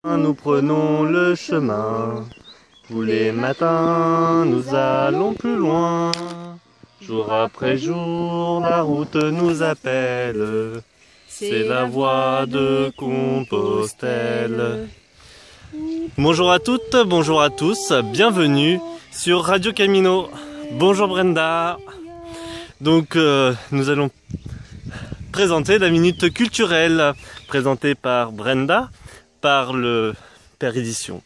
Nous prenons le chemin. Tous les matins, nous allons plus loin. Jour après jour, la route nous appelle. C'est la voie de Compostelle. Bonjour à toutes, bonjour à tous, bienvenue sur Radio Camino. Bonjour Brenda. Donc nous allons présenter la minute culturelle présentée par Brenda, par le Père Édition.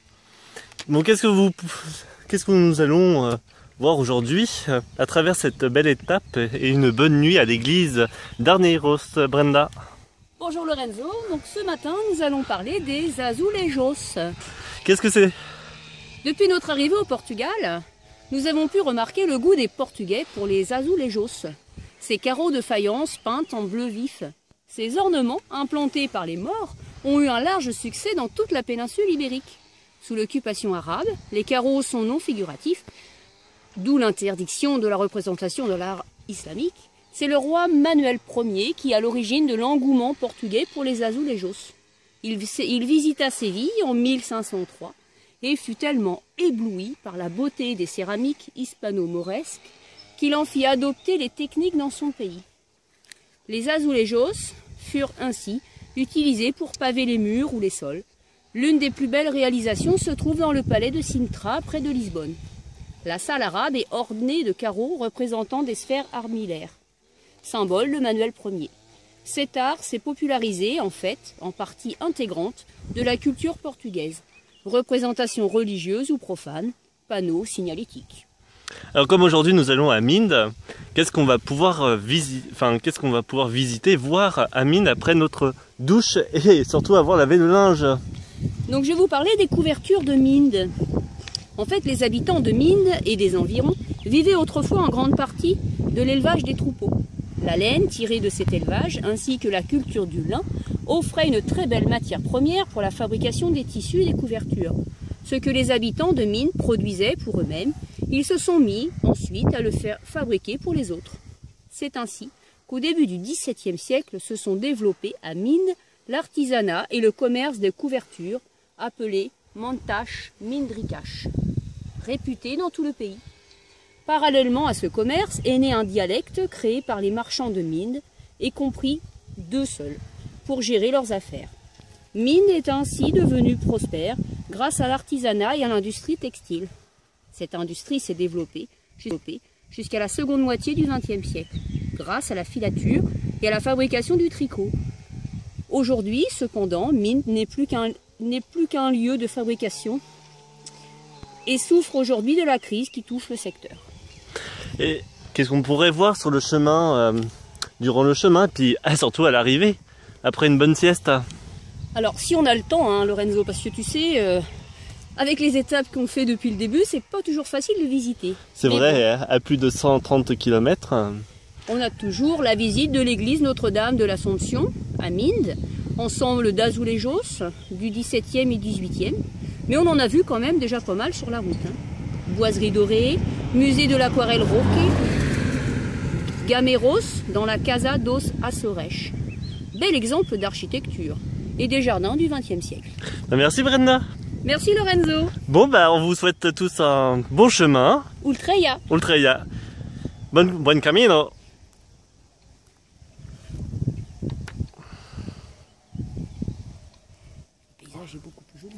Bon, qu'est-ce que nous allons voir aujourd'hui à travers cette belle étape et une bonne nuit à l'église d'Arneiros, Brenda? Bonjour Lorenzo, donc ce matin nous allons parler des azulejos. Qu'est-ce que c'est? Depuis notre arrivée au Portugal, nous avons pu remarquer le goût des Portugais pour les azulejos. Ces carreaux de faïence peints en bleu vif. Ces ornements, implantés par les Maures, ont eu un large succès dans toute la péninsule ibérique. Sous l'occupation arabe, les carreaux sont non figuratifs, d'où l'interdiction de la représentation de l'art islamique. C'est le roi Manuel Ier qui est à l'origine de l'engouement portugais pour les azulejos. Il visita Séville en 1503 et fut tellement ébloui par la beauté des céramiques hispano-mauresques qu'il en fit adopter les techniques dans son pays. Les azulejos furent ainsi utilisés pour paver les murs ou les sols. L'une des plus belles réalisations se trouve dans le palais de Sintra, près de Lisbonne. La salle arabe est ornée de carreaux représentant des sphères armillaires, symbole de Manuel Ier. Cet art s'est popularisé, en fait, en partie intégrante de la culture portugaise. Représentation religieuse ou profane, panneaux signalétiques. Alors comme aujourd'hui nous allons à Mende, qu'est-ce qu'on va pouvoir visiter, voir à Mende après notre douche et surtout avoir lavé le linge? Donc je vais vous parler des couvertures de Mende. En fait, les habitants de Mende et des environs vivaient autrefois en grande partie de l'élevage des troupeaux. La laine tirée de cet élevage ainsi que la culture du lin offraient une très belle matière première pour la fabrication des tissus et des couvertures. Ce que les habitants de Mende produisaient pour eux-mêmes, ils se sont mis ensuite à le faire fabriquer pour les autres. C'est ainsi qu'au début du XVIIe siècle se sont développés à Mende l'artisanat et le commerce des couvertures appelé Montache Mindrikash, réputé dans tout le pays. Parallèlement à ce commerce est né un dialecte créé par les marchands de Mende et compris d'eux seuls pour gérer leurs affaires. Mende est ainsi devenue prospère grâce à l'artisanat et à l'industrie textile. Cette industrie s'est développée jusqu'à la seconde moitié du XXe siècle, grâce à la filature et à la fabrication du tricot. Aujourd'hui, cependant, Mende n'est plus qu'un lieu de fabrication et souffre aujourd'hui de la crise qui touche le secteur. Et qu'est-ce qu'on pourrait voir sur le chemin, durant le chemin, puis surtout à l'arrivée, après une bonne sieste? Alors, si on a le temps, hein, Lorenzo, parce que tu sais, avec les étapes qu'on fait depuis le début, c'est pas toujours facile de visiter. C'est vrai, bon, à plus de 130 km. On a toujours la visite de l'église Notre-Dame de l'Assomption, à Mende, ensemble d'azulejos du XVIIe et XVIIIe. Mais on en a vu quand même déjà pas mal sur la route. Hein. Boiserie dorée, musée de l'aquarelle Roque, Gameros dans la Casa dos Açores. Bel exemple d'architecture et des jardins du XXe siècle. Merci Brenda. Merci Lorenzo. Bon on vous souhaite tous un bon chemin. Ultreia. Ultreia. Bon camino. Le paysage est beaucoup plus joli.